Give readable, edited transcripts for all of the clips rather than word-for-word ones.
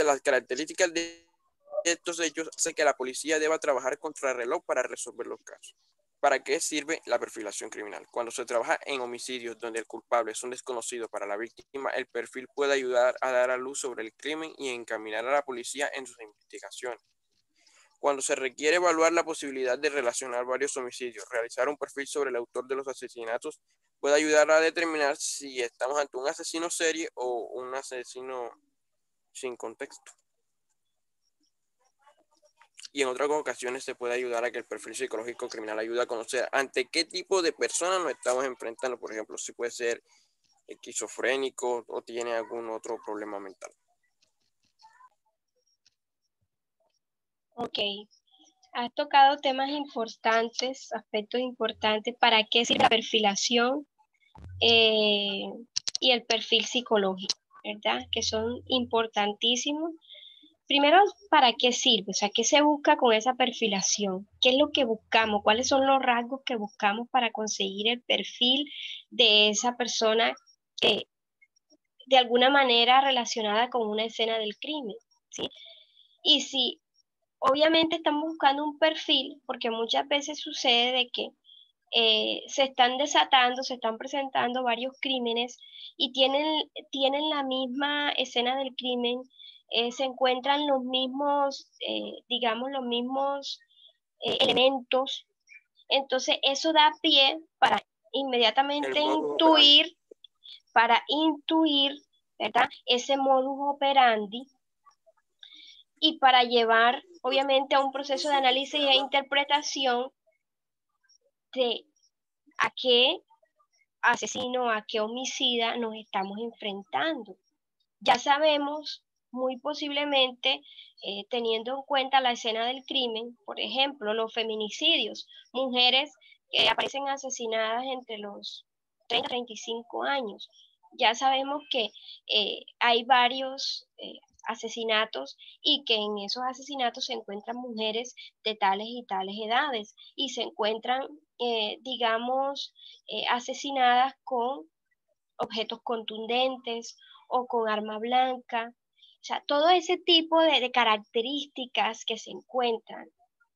las características de estos hechos hace que la policía deba trabajar contra el reloj para resolver los casos. ¿Para qué sirve la perfilación criminal? Cuando se trabaja en homicidios donde el culpable es un desconocido para la víctima, el perfil puede ayudar a dar a luz sobre el crimen y encaminar a la policía en sus investigaciones. Cuando se requiere evaluar la posibilidad de relacionar varios homicidios, realizar un perfil sobre el autor de los asesinatos puede ayudar a determinar si estamos ante un asesino serie o un asesino sin contexto. Y en otras ocasiones se puede ayudar a que el perfil psicológico criminal ayude a conocer ante qué tipo de persona nos estamos enfrentando. Por ejemplo, si puede ser esquizofrénico o tiene algún otro problema mental. Ok, has tocado temas importantes, aspectos importantes. ¿Para qué sirve la perfilación y el perfil psicológico, verdad? Que son importantísimos. Primero, ¿para qué sirve? O sea, ¿qué se busca con esa perfilación? ¿Qué es lo que buscamos? ¿Cuáles son los rasgos que buscamos para conseguir el perfil de esa persona de alguna manera relacionada con una escena del crimen? ¿Sí? Y si obviamente estamos buscando un perfil, porque muchas veces sucede de que se están desatando, se están presentando varios crímenes y tienen la misma escena del crimen, se encuentran los mismos, digamos, los mismos elementos. Entonces eso da pie para inmediatamente intuir, ¿verdad? Ese modus operandi y para llevar, obviamente, a un proceso de análisis e interpretación de a qué asesino, a qué homicida nos estamos enfrentando. Ya sabemos, muy posiblemente, teniendo en cuenta la escena del crimen, por ejemplo, los feminicidios, mujeres que aparecen asesinadas entre los 30 y 35 años. Ya sabemos que hay varios asesinatos y que en esos asesinatos se encuentran mujeres de tales y tales edades y se encuentran, digamos, asesinadas con objetos contundentes o con arma blanca. O sea, todo ese tipo de características que se encuentran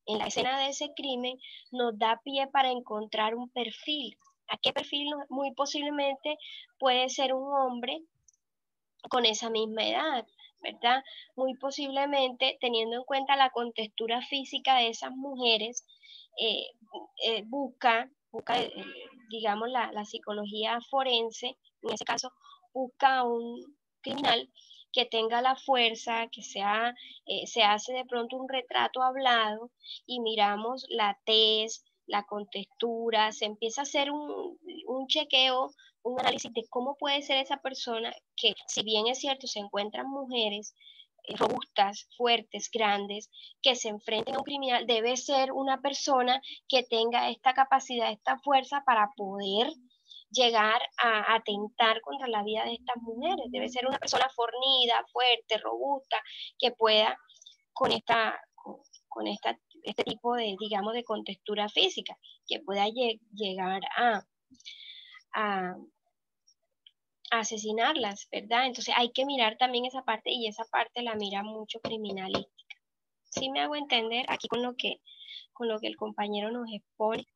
en la escena de ese crimen nos da pie para encontrar un perfil. ¿A qué perfil? Muy posiblemente puede ser un hombre con esa misma edad, ¿verdad? Muy posiblemente, teniendo en cuenta la contextura física de esas mujeres, eh, busca digamos, la psicología forense, en ese caso, busca un criminal que tenga la fuerza, que sea, se hace de pronto un retrato hablado y miramos la tez, la contextura, se empieza a hacer un chequeo, un análisis de cómo puede ser esa persona que, si bien es cierto, se encuentran mujeres robustas, fuertes, grandes, que se enfrenten a un criminal, debe ser una persona que tenga esta capacidad, esta fuerza para poder llegar a atentar contra la vida de estas mujeres. Debe ser una persona fornida, fuerte, robusta, que pueda con este tipo de, digamos, de contextura física, que pueda llegar a asesinarlas, ¿verdad? Entonces hay que mirar también esa parte y esa parte la mira mucho criminalística. ¿Sí me hago entender aquí con lo que el compañero nos expone?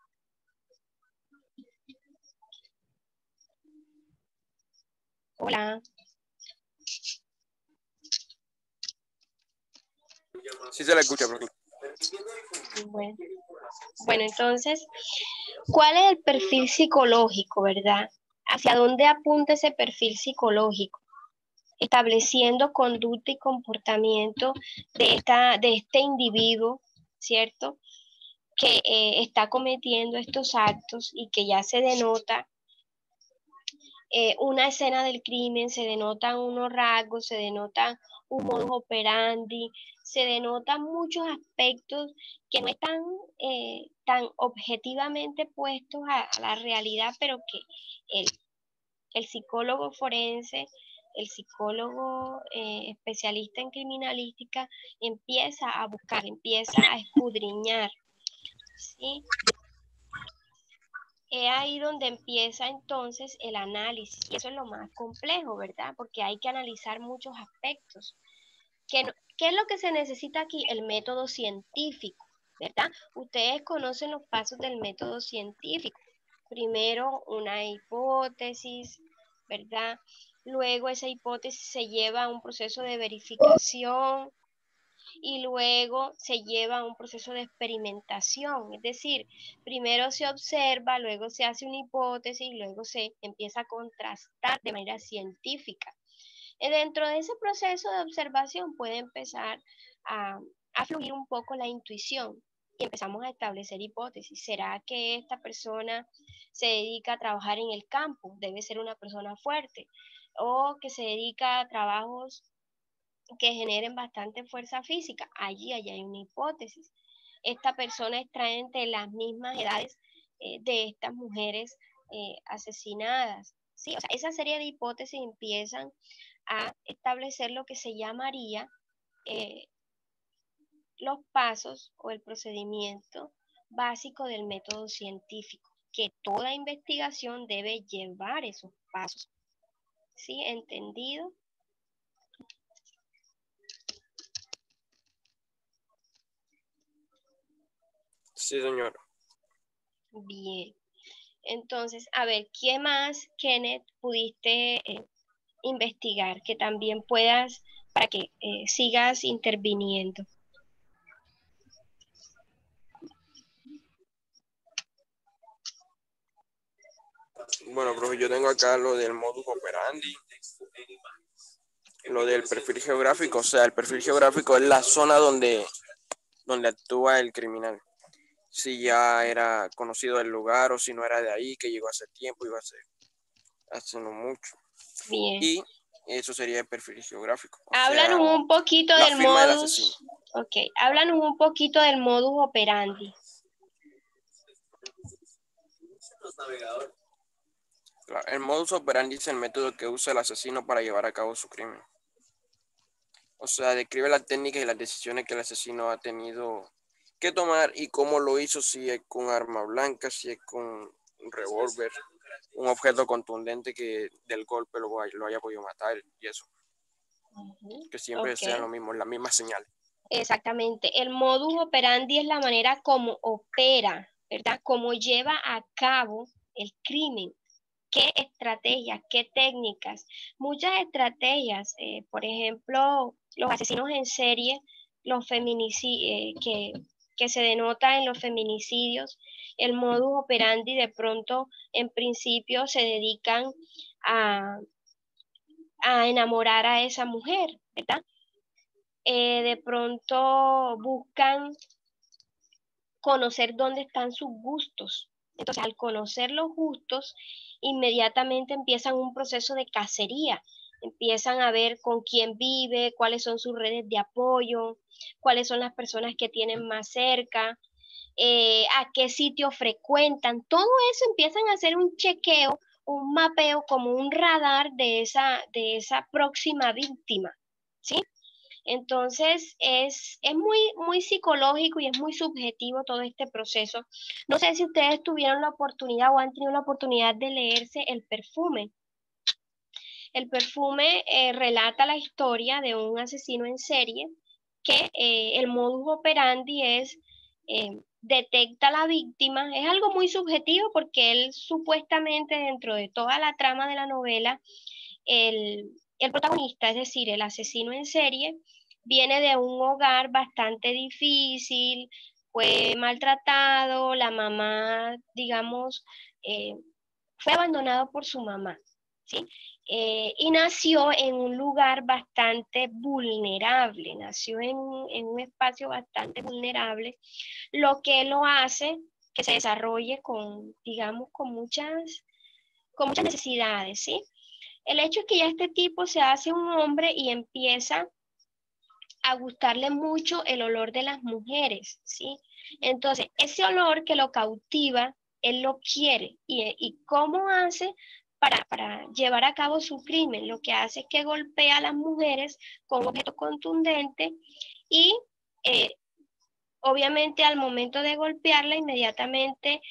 Hola. Sí se la escucha, profesor. Bueno, entonces, ¿cuál es el perfil psicológico, verdad? ¿Hacia dónde apunta ese perfil psicológico? Estableciendo conducta y comportamiento de este individuo, ¿cierto? Que está cometiendo estos actos y que ya se denota una escena del crimen, se denotan unos rasgos, se denota un modus operandi, se denotan muchos aspectos que no están tan objetivamente puestos a la realidad, pero que el psicólogo forense, el psicólogo especialista en criminalística empieza a buscar, empieza a escudriñar, ¿sí? Es ahí donde empieza entonces el análisis, y eso es lo más complejo, ¿verdad? Porque hay que analizar muchos aspectos. ¿Qué es lo que se necesita aquí? El método científico, ¿verdad? Ustedes conocen los pasos del método científico. Primero, una hipótesis, ¿verdad? Luego esa hipótesis se lleva a un proceso de verificación y luego se lleva a un proceso de experimentación. Es decir, primero se observa, luego se hace una hipótesis, luego se empieza a contrastar de manera científica. Dentro de ese proceso de observación puede empezar a, a fluir un poco la intuición y empezamos a establecer hipótesis. ¿Será que esta persona se dedica a trabajar en el campo? Debe ser una persona fuerte. O que se dedica a trabajos que generen bastante fuerza física. Allí hay una hipótesis. Esta persona está entre las mismas edades de estas mujeres asesinadas. Sí, o sea, esa serie de hipótesis empiezan a establecer lo que se llamaría eh, los pasos o el procedimiento básico del método científico, que toda investigación debe llevar esos pasos. ¿Sí? ¿Entendido? Sí, señor. Bien. Entonces, a ver, ¿qué más, Kenneth, pudiste investigar que también puedas, para que sigas interviniendo? Bueno, profe, yo tengo acá lo del modus operandi, lo del perfil geográfico. O sea, el perfil geográfico es la zona donde actúa el criminal. Si ya era conocido el lugar o si no era de ahí, que llegó hace tiempo, iba a ser hace no mucho. Bien. Y eso sería el perfil geográfico. O Háblanos sea, un poquito la del firma del asesino. modus, ok, háblanos un poquito del modus operandi. Claro, el modus operandi es el método que usa el asesino para llevar a cabo su crimen. O sea, describe las técnicas y las decisiones que el asesino ha tenido que tomar y cómo lo hizo, si es con arma blanca, si es con un revólver, un objeto contundente que del golpe lo haya podido matar y eso. Que siempre Ok, sean lo mismo, las mismas señales. exactamente. El modus operandi es la manera como opera, ¿verdad? Cómo lleva a cabo el crimen. ¿Qué estrategias, qué técnicas? Muchas estrategias, por ejemplo, los asesinos en serie, los feminicidios, que se denota en los feminicidios, el modus operandi de pronto, en principio, se dedican a, a enamorar a esa mujer, ¿verdad? De pronto buscan conocer dónde están sus gustos. Entonces, al conocer los gustos, inmediatamente empiezan un proceso de cacería. Empiezan a ver con quién vive, cuáles son sus redes de apoyo, cuáles son las personas que tienen más cerca, a qué sitio frecuentan. Todo eso empiezan a hacer un chequeo, un mapeo, como un radar de esa próxima víctima, ¿sí? Entonces es muy psicológico y es muy subjetivo todo este proceso. No sé si ustedes tuvieron la oportunidad o han tenido la oportunidad de leerse El perfume. El perfume relata la historia de un asesino en serie que el modus operandi es detecta a la víctima. Es algo muy subjetivo porque él supuestamente dentro de toda la trama de la novela, el protagonista, es decir, el asesino en serie, viene de un hogar bastante difícil, fue maltratado, la mamá, digamos, eh, fue abandonado por su mamá, ¿sí? Y nació en un lugar bastante vulnerable, nació en un espacio bastante vulnerable, lo que lo hace que se desarrolle con, digamos, con muchas necesidades, ¿sí? El hecho es que ya este tipo se hace un hombre y empieza a gustarle mucho el olor de las mujeres, ¿sí? Entonces, ese olor que lo cautiva, él lo quiere. ¿Y cómo hace para llevar a cabo su crimen? Lo que hace es que golpea a las mujeres con objetos contundentes y obviamente al momento de golpearla inmediatamente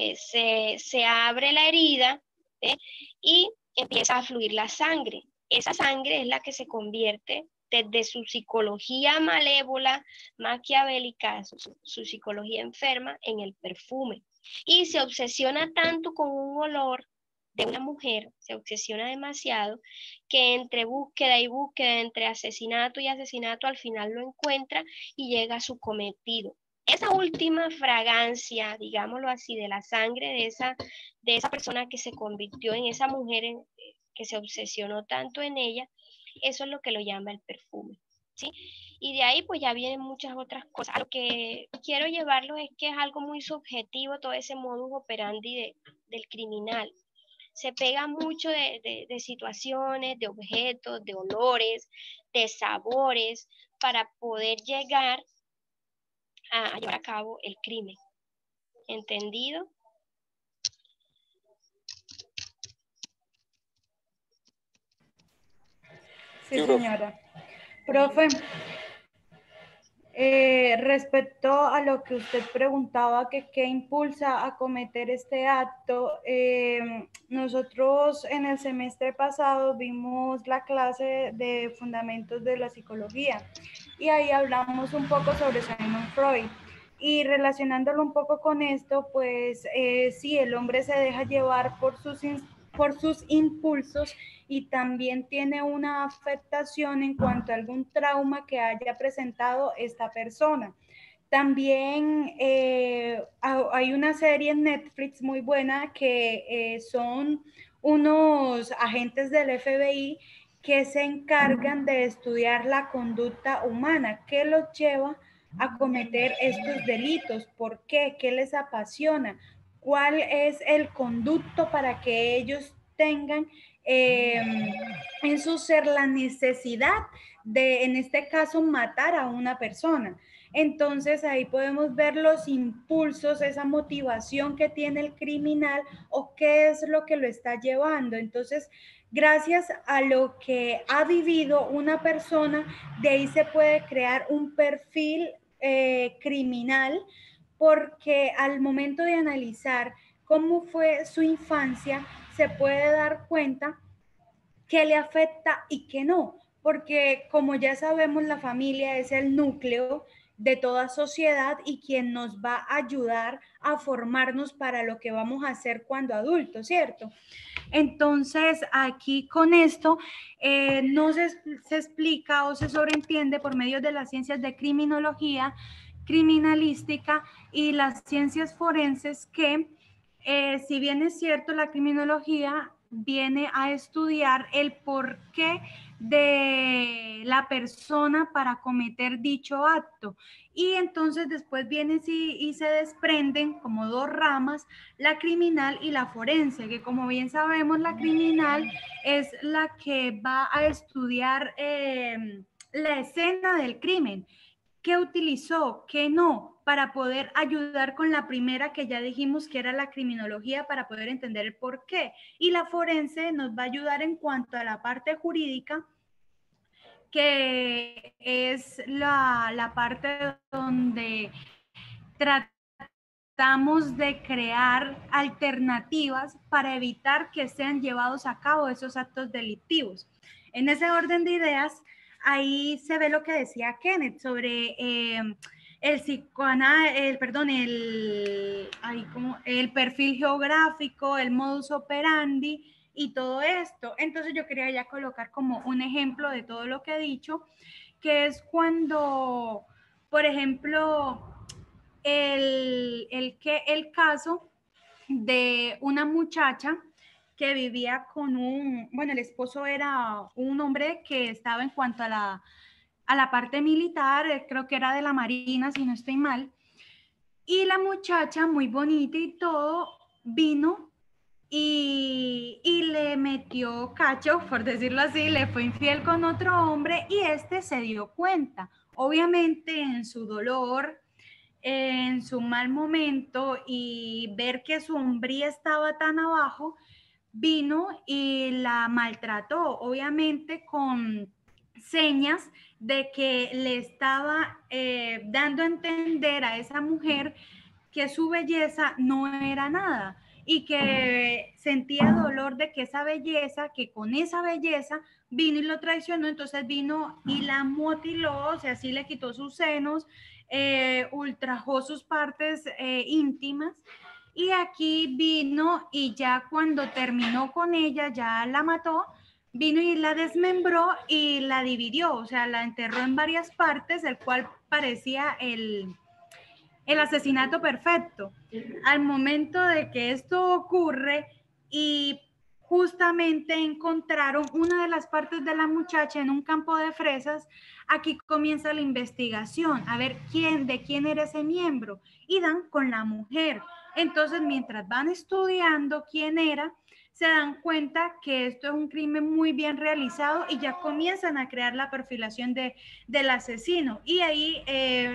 se abre la herida, ¿eh? Y empieza a fluir la sangre. Esa sangre es la que se convierte desde su psicología malévola, maquiavélica, su psicología enferma en el perfume. Y se obsesiona tanto con un olor de una mujer, se obsesiona demasiado, que entre búsqueda y búsqueda, entre asesinato y asesinato, al final lo encuentra y llega a su cometido. Esa última fragancia, digámoslo así, de la sangre de esa persona que se convirtió en esa mujer que se obsesionó tanto en ella, eso es lo que lo llama el perfume, ¿sí? Y de ahí pues ya vienen muchas otras cosas. A lo que quiero llevarlo es que es algo muy subjetivo todo ese modus operandi del criminal. Se pega mucho de situaciones, de objetos, de olores, de sabores, para poder llegar a llevar a cabo el crimen. ¿Entendido? Sí, señora. Profe, respecto a lo que usted preguntaba, que qué impulsa a cometer este acto, nosotros en el semestre pasado vimos la clase de fundamentos de la psicología y ahí hablamos un poco sobre Sigmund Freud. Y relacionándolo un poco con esto, pues sí, el hombre se deja llevar por sus impulsos y también tiene una afectación en cuanto a algún trauma que haya presentado esta persona. También hay una serie en Netflix muy buena que son unos agentes del FBI que se encargan de estudiar la conducta humana, que los lleva a cometer estos delitos. ¿Por qué? ¿Qué les apasiona? ¿Cuál es el conducto para que ellos tengan en su ser la necesidad de, en este caso, matar a una persona? Entonces ahí podemos ver los impulsos, esa motivación que tiene el criminal o qué es lo que lo está llevando. Entonces, gracias a lo que ha vivido una persona, de ahí se puede crear un perfil criminal, porque al momento de analizar cómo fue su infancia, se puede dar cuenta qué le afecta y qué no, porque como ya sabemos, la familia es el núcleo de toda sociedad y quien nos va a ayudar a formarnos para lo que vamos a hacer cuando adultos, ¿cierto? Entonces, aquí con esto no se explica o se sobreentiende por medio de las ciencias de criminología, criminalística y las ciencias forenses que, si bien es cierto, la criminología viene a estudiar el porqué de la persona para cometer dicho acto. Y entonces después vienen y se desprenden como dos ramas, la criminal y la forense, que como bien sabemos, la criminal es la que va a estudiar la escena del crimen, qué utilizó, qué no, para poder ayudar con la primera que ya dijimos que era la criminología, para poder entender el por qué. Y la forense nos va a ayudar en cuanto a la parte jurídica, que es la parte donde tratamos de crear alternativas para evitar que sean llevados a cabo esos actos delictivos. En ese orden de ideas, ahí se ve lo que decía Kenneth sobre el perfil geográfico, el modus operandi y todo esto. Entonces yo quería ya colocar como un ejemplo de todo lo que he dicho, que es cuando, por ejemplo, el caso de una muchacha que vivía con el esposo era un hombre que estaba en cuanto a la parte militar, creo que era de la Marina, si no estoy mal, y la muchacha, muy bonita y todo, vino y le metió cacho, por decirlo así, le fue infiel con otro hombre y este se dio cuenta. Obviamente en su dolor, en su mal momento y ver que su hombría estaba tan abajo, vino y la maltrató, obviamente con señas de que le estaba dando a entender a esa mujer que su belleza no era nada. y que sentía dolor de que esa belleza, que con esa belleza vino y lo traicionó, entonces vino y la mutiló, o sea, sí le quitó sus senos, ultrajó sus partes íntimas. Y aquí vino y ya cuando terminó con ella, ya la mató, vino y la desmembró y la dividió, o sea, la enterró en varias partes, el cual parecía el asesinato perfecto. Al momento de que esto ocurre y justamente encontraron una de las partes de la muchacha en un campo de fresas, aquí comienza la investigación, a ver de quién era ese miembro, y dan con la mujer. Entonces, mientras van estudiando quién era, se dan cuenta que esto es un crimen muy bien realizado y ya comienzan a crear la perfilación del asesino. Y ahí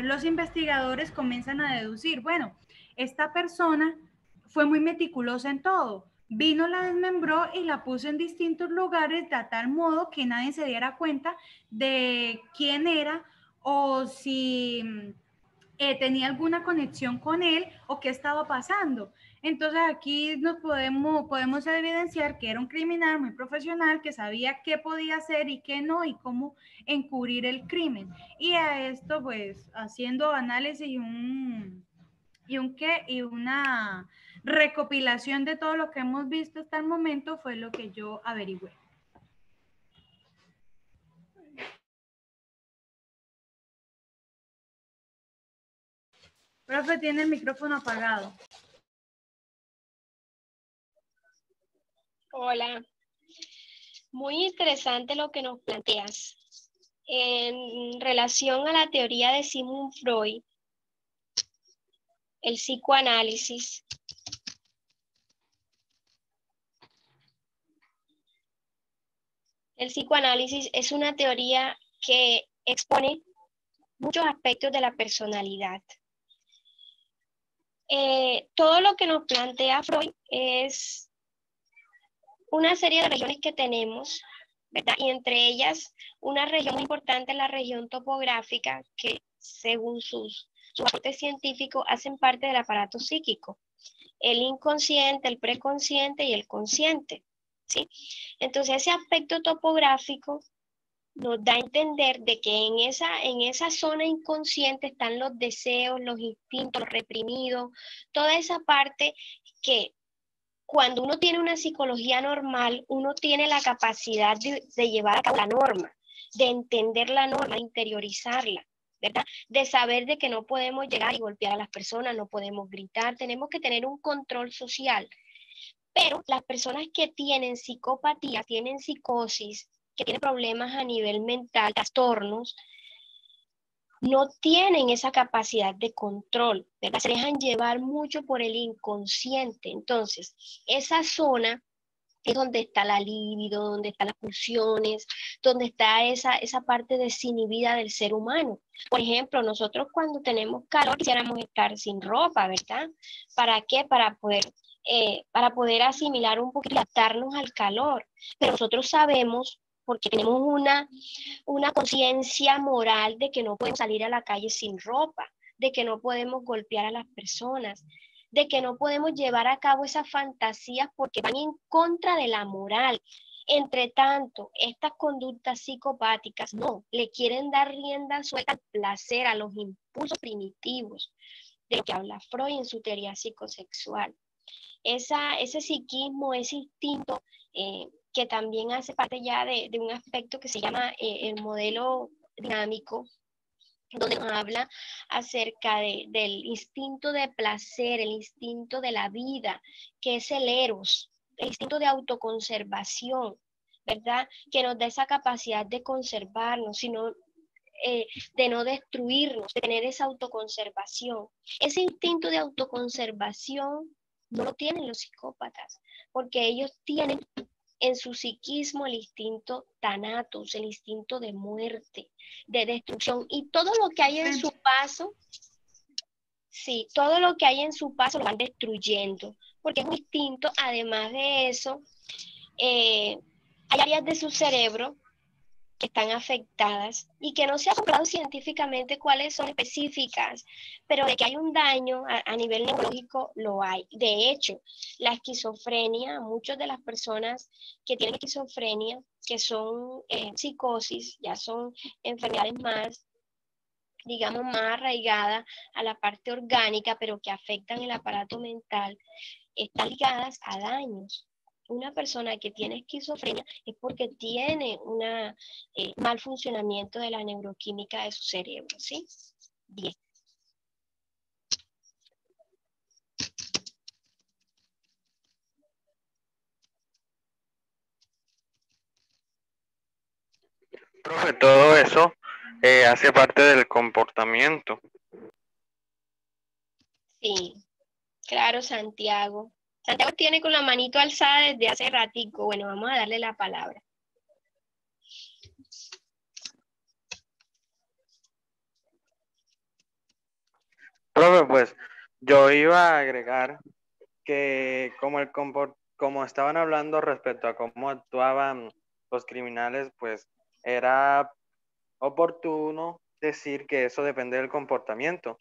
los investigadores comienzan a deducir, bueno, esta persona fue muy meticulosa en todo. Vino, la desmembró y la puso en distintos lugares de tal modo que nadie se diera cuenta de quién era o si tenía alguna conexión con él o qué estaba pasando. Entonces aquí podemos evidenciar que era un criminal muy profesional que sabía qué podía hacer y qué no y cómo encubrir el crimen. Y a esto pues haciendo análisis y una recopilación de todo lo que hemos visto hasta el momento fue lo que yo averigüé. Profe, tiene el micrófono apagado. Hola, muy interesante lo que nos planteas. En relación a la teoría de Sigmund Freud, el psicoanálisis, es una teoría que expone muchos aspectos de la personalidad. Todo lo que nos plantea Freud es una serie de regiones que tenemos, ¿verdad? Y entre ellas, una región muy importante es la región topográfica, que según sus aportes científicos hacen parte del aparato psíquico. El inconsciente, el preconsciente y el consciente, ¿sí? Entonces, ese aspecto topográfico nos da a entender de que en esa zona inconsciente están los deseos, los instintos, los reprimidos, toda esa parte que cuando uno tiene una psicología normal, uno tiene la capacidad de llevar a cabo la norma, de entender la norma, de interiorizarla, ¿verdad? De saber de que no podemos llegar y golpear a las personas, no podemos gritar, tenemos que tener un control social. Pero las personas que tienen psicopatía, tienen psicosis, que tienen problemas a nivel mental, trastornos, no tienen esa capacidad de control, ¿verdad? Se dejan llevar mucho por el inconsciente. Entonces, esa zona es donde está la libido, donde están las pulsiones, donde está esa parte desinhibida del ser humano. Por ejemplo, nosotros cuando tenemos calor quisiéramos estar sin ropa, ¿verdad? ¿Para qué? Para poder asimilar un poquito y adaptarnos al calor. Pero nosotros sabemos, porque tenemos una conciencia moral de que no podemos salir a la calle sin ropa, de que no podemos golpear a las personas, de que no podemos llevar a cabo esas fantasías porque van en contra de la moral. Entre tanto, estas conductas psicopáticas no, le quieren dar rienda suelta al placer, a los impulsos primitivos, de lo que habla Freud en su teoría psicosexual. Ese psiquismo, ese instinto, que también hace parte ya de un aspecto que se llama el modelo dinámico, donde nos habla acerca del instinto de placer, el instinto de la vida, que es el eros, el instinto de autoconservación, ¿verdad? Que nos da esa capacidad de conservarnos, de no destruirnos, de tener esa autoconservación. Ese instinto de autoconservación no lo tienen los psicópatas, porque ellos tienen en su psiquismo el instinto thanatos, el instinto de muerte, de destrucción, y todo lo que hay en su paso, sí, todo lo que hay en su paso lo van destruyendo, porque es un instinto. Además de eso, hay áreas de su cerebro que están afectadas y que no se ha comprobado científicamente cuáles son específicas, pero de que hay un daño a nivel neurológico lo hay. De hecho, la esquizofrenia, muchas de las personas que tienen esquizofrenia, que son psicosis, ya son enfermedades más, digamos, más arraigadas a la parte orgánica, pero que afectan el aparato mental, están ligadas a daños. Una persona que tiene esquizofrenia es porque tiene un mal funcionamiento de la neuroquímica de su cerebro, ¿sí? Bien. Profe, todo eso hace parte del comportamiento. Sí, claro, Santiago. Santiago tiene con la manito alzada desde hace ratico. Bueno, vamos a darle la palabra. Profe, pues yo iba a agregar que como estaban hablando respecto a cómo actuaban los criminales, pues era oportuno decir que eso depende del comportamiento,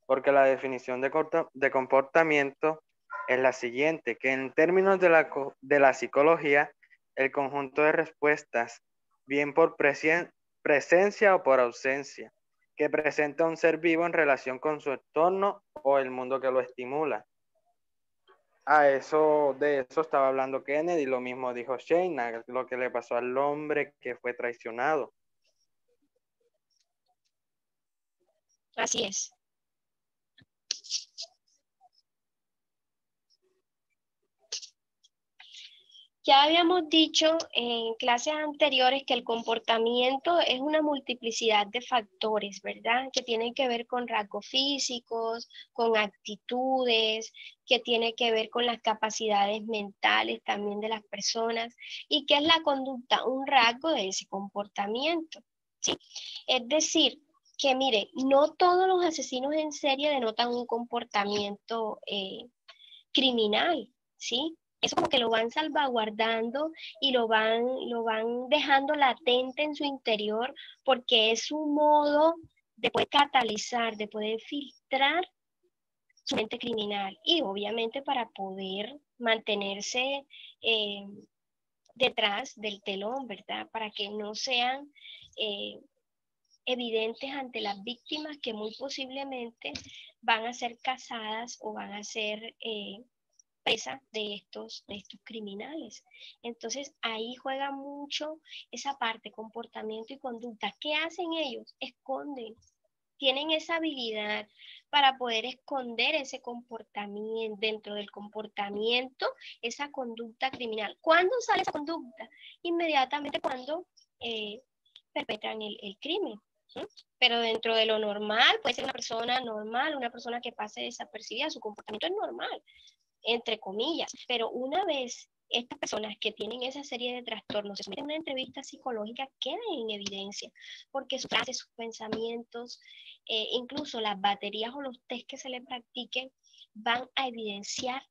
porque la definición de comportamiento es la siguiente, que en términos de la psicología, el conjunto de respuestas, bien por presencia o por ausencia, que presenta un ser vivo en relación con su entorno o el mundo que lo estimula. De eso estaba hablando Kennedy, lo mismo dijo Shayna, lo que le pasó al hombre que fue traicionado. Así es. Ya habíamos dicho en clases anteriores que el comportamiento es una multiplicidad de factores, ¿verdad? Que tienen que ver con rasgos físicos, con actitudes, que tiene que ver con las capacidades mentales también de las personas. ¿Y qué es la conducta? Un rasgo de ese comportamiento, ¿sí? Es decir, que mire, no todos los asesinos en serie denotan un comportamiento criminal, ¿sí? Eso como que lo van salvaguardando y lo van dejando latente en su interior porque es un modo de poder catalizar, de poder filtrar su mente criminal y obviamente para poder mantenerse eh, detrás del telón, ¿verdad? Para que no sean evidentes ante las víctimas que muy posiblemente van a ser casadas o van a ser presa de estos criminales. Entonces ahí juega mucho esa parte, comportamiento y conducta. ¿Qué hacen ellos? Esconden. Tienen esa habilidad para poder esconder ese comportamiento, dentro del comportamiento, esa conducta criminal. ¿Cuándo sale esa conducta? Inmediatamente cuando perpetran el crimen. ¿Sí? Pero dentro de lo normal, puede ser una persona normal, una persona que pase desapercibida, su comportamiento es normal, entre comillas, pero una vez estas personas que tienen esa serie de trastornos se someten a una entrevista psicológica, quedan en evidencia, porque sus frases, sus pensamientos, incluso las baterías o los test que se le practiquen, van a evidenciar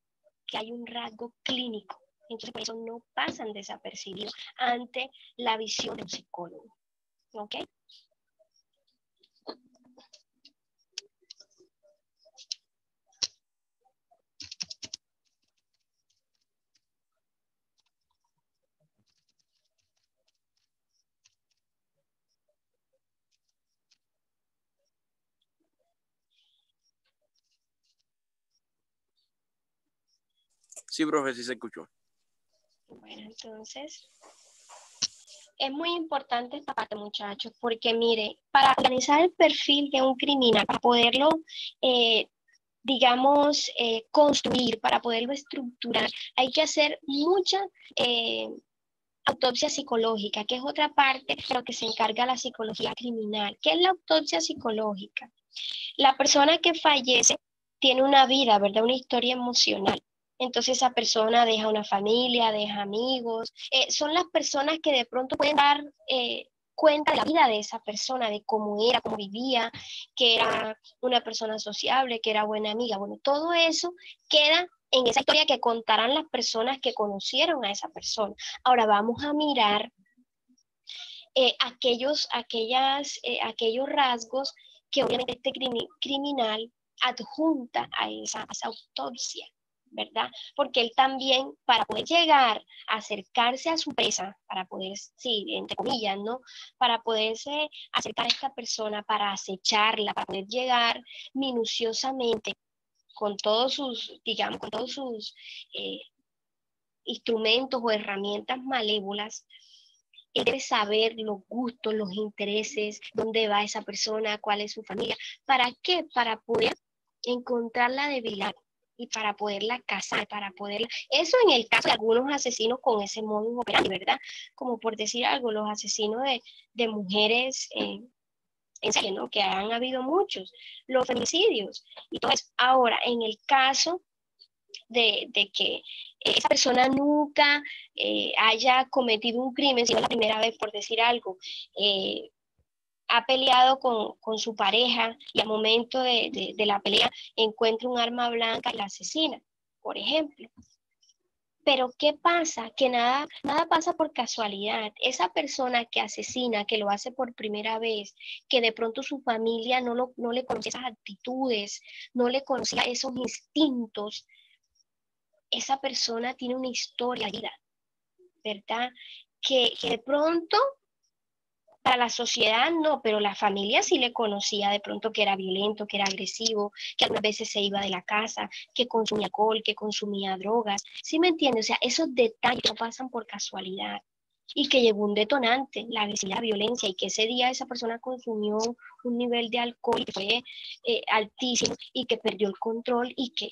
que hay un rasgo clínico. Entonces, por eso no pasan desapercibidos ante la visión de un psicólogo. ¿Ok? Sí, profe, sí se escuchó. Bueno, entonces es muy importante esta parte, muchachos, porque mire, para organizar el perfil de un criminal, para poderlo, digamos, construir, para poderlo estructurar, hay que hacer mucha autopsia psicológica, que es otra parte de lo que se encarga la psicología criminal. ¿Qué es la autopsia psicológica? La persona que fallece tiene una vida, ¿verdad? Una historia emocional. Entonces esa persona deja una familia, deja amigos. Son las personas que de pronto pueden dar cuenta de la vida de esa persona, de cómo era, cómo vivía, que era una persona sociable, que era buena amiga. Bueno, todo eso queda en esa historia que contarán las personas que conocieron a esa persona. Ahora vamos a mirar aquellos rasgos que obviamente este criminal adjunta a esa autopsia, ¿verdad? Porque él también, para poder llegar a acercarse a su presa, para poder, sí, entre comillas, ¿no? Para poderse acercar a esta persona, para acecharla, para poder llegar minuciosamente con todos sus, digamos, con todos sus instrumentos o herramientas malévolas, él debe saber los gustos, los intereses, dónde va esa persona, cuál es su familia. ¿Para qué? Para poder encontrar la debilidad y para poderla cazar, para poderla... Eso en el caso de algunos asesinos con ese modus operandi, ¿verdad? Como por decir algo, los asesinos de mujeres en serie, ¿no? Que han habido muchos, los feminicidios y todo eso. Ahora, en el caso de que esa persona nunca haya cometido un crimen, sino la primera vez, por decir algo, ha peleado con su pareja y al momento de la pelea encuentra un arma blanca y la asesina, por ejemplo. Pero ¿qué pasa? Que nada pasa por casualidad. Esa persona que asesina, que lo hace por primera vez, que de pronto su familia no le conocía esas actitudes, no le conocía esos instintos, esa persona tiene una historia de vida, ¿verdad? Que de pronto para la sociedad no, pero la familia sí le conocía de pronto que era violento, que era agresivo, que algunas veces se iba de la casa, que consumía alcohol, que consumía drogas. ¿Sí me entiendes? O sea, esos detalles no pasan por casualidad. Y que llegó un detonante, la agresividad, la violencia, y que ese día esa persona consumió un nivel de alcohol que fue altísimo y que perdió el control y que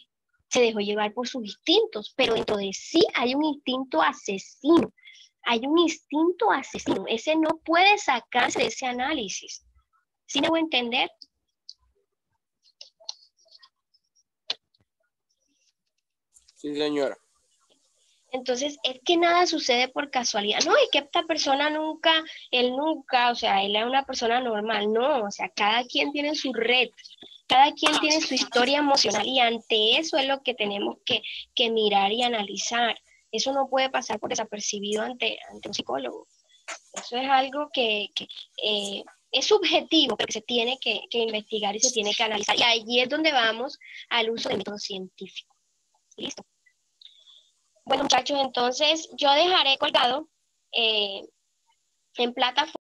se dejó llevar por sus instintos, pero dentro de sí hay un instinto asesino, hay un instinto asesino, ese no puede sacarse de ese análisis. ¿Sí me voy a entender? Sí, señora. Entonces, es que nada sucede por casualidad. No, es que esta persona él nunca, o sea, él es una persona normal. No, o sea, cada quien tiene su red, cada quien tiene su historia emocional y ante eso es lo que tenemos que mirar y analizar. Eso no puede pasar por desapercibido ante un psicólogo. Eso es algo que es subjetivo, pero que se tiene que investigar y se tiene que analizar. Y allí es donde vamos al uso del método científico. ¿Listo? Bueno, muchachos, entonces yo dejaré colgado en plataforma